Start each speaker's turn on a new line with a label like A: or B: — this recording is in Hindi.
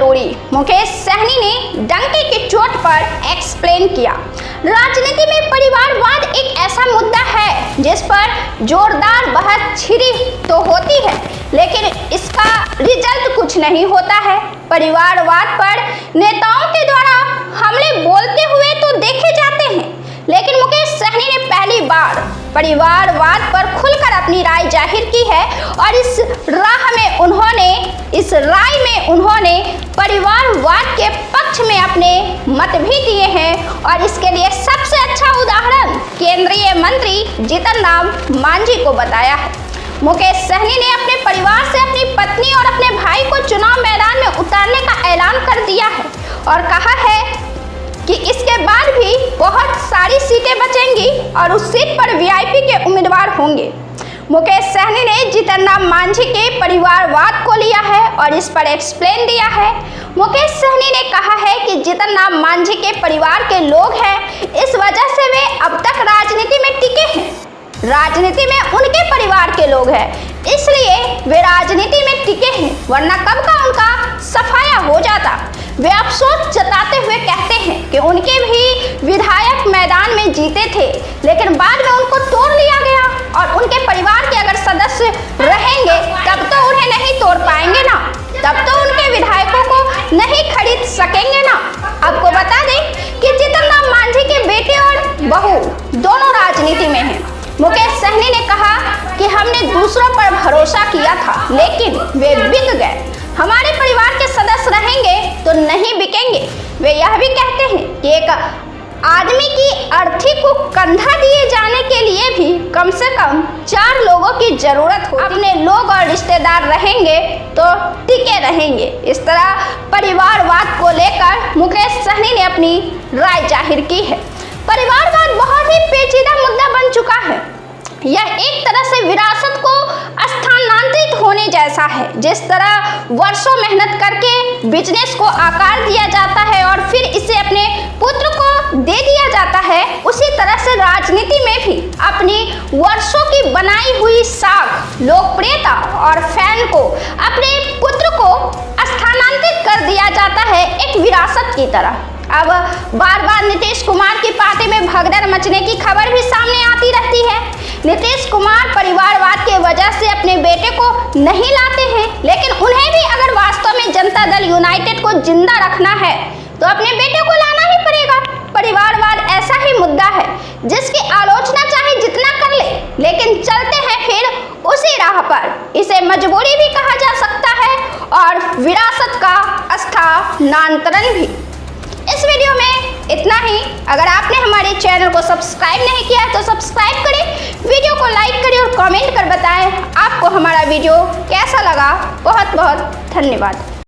A: मजबूरी, मुकेश सहनी ने डंके की चोट पर एक्सप्लेन किया। राजनीति में परिवारवाद एक ऐसा मुद्दा है जिस पर जोरदार बहस छिड़ी तो होती है, लेकिन इसका रिजल्ट कुछ नहीं होता है। परिवारवाद पर नेताओं के द्वारा हमले बोलते हुए तो देखे जाते हैं, लेकिन मुकेश सहनी ने पहली बार परिवारवाद पर खुलकर अपनी राय जाहिर की है और इस राय में उन्होंने परिवारवाद के पक्ष में अपने मत भी दिए हैं और इसके लिए सबसे अच्छा उदाहरण केंद्रीय मंत्री जीतन राम मांझी को बताया है। मुकेश सहनी ने अपने परिवार से अपनी पत्नी और अपने भाई को चुनाव मैदान में उतारने का ऐलान कर दिया है और कहा है कि इसके बाद भी बहुत सारी सीटें बचेंगी और उस सीट पर वीआईपी के उम्मीदवार होंगे। मुकेश सहनी ने जीतन राम मांझी के परिवारवाद को लिया है और इस पर एक्सप्लेन दिया है। मुकेश सहनी ने कहा है कि जीतन राम मांझी के परिवार के लोग हैं, इस वजह से वे अब तक राजनीति में टिके हैं। राजनीति में उनके परिवार के लोग हैं, इसलिए वे राजनीति में टिके हैं, वरना कब का उनका सफाया हो जाता। वे अफसोस जताते हुए कहते हैं कि उनके भी विधायक मैदान में जीते थे, लेकिन बाद में उनको तोड़ लिया गया और उनके परिवार के अगर सदस्य रहेंगे तब तो उन्हें नहीं तोड़ पाएंगे ना, तब तो उनके विधायकों को नहीं खरीद सकेंगे ना। आपको बता दें कि जीतन राम मांझी के बेटे और बहू दोनों राजनीति में हैं। मुकेश सहनी ने कहा कि हमने दूसरों पर भरोसा किया था, लेकिन वे बिक गए। हमारे परिवार के सदस्य रहेंगे तो नहीं बिकेंगे। वे यह भी कहते हैं कि एक आदमी की अर्थी को कंधा दिए जाने के लिए भी कम से कम 4 लोगों की जरूरत हो। अपने लोग और रिश्तेदार रहेंगे तो टिके रहेंगे। इस तरह परिवारवाद को लेकर मुकेश सहनी ने अपनी राय जाहिर की है। परिवारवाद बहुत ही पेचीदा मुद्दा बन चुका है। यह एक तरह से विरासत को स्थानांतरित होने जैसा है। जिस तरह वर्षों मेहनत करके बिजनेस को आकार दिया जाता है और फिर इसे अपने पुत्र को दे दिया जाता है, उसी तरह से राजनीति में भी अपनी वर्षों की बनाई हुई साख, लोकप्रियता और फैन को अपने पुत्र को स्थानांतरित कर दिया जाता है एक विरासत की तरह। अब बार बार नीतीश कुमार की पार्टी में भगदड़ मचने की खबर भी सामने आती रहती है। नीतीश कुमार परिवारवाद की वजह से अपने बेटे को नहीं लाते हैं, लेकिन उन्हें भी अगर वास्तव में जनता दल यूनाइटेड को जिंदा रखना है तो अपने बेटे को लाना ही पड़ेगा। परिवारवाद ऐसा ही मुद्दा है जिसकी आलोचना चाहे जितना कर ले, लेकिन चलते हैं फिर उसी राह पर। इसे मजबूरी भी कहा जा सकता है और विरासत का स्थानांतरण भी। इस वीडियो में इतना ही। अगर आपने हमारे चैनल को सब्सक्राइब नहीं किया है तो सब्सक्राइब करें, वीडियो को लाइक करें और कमेंट कर बताएं आपको हमारा वीडियो कैसा लगा। बहुत बहुत धन्यवाद।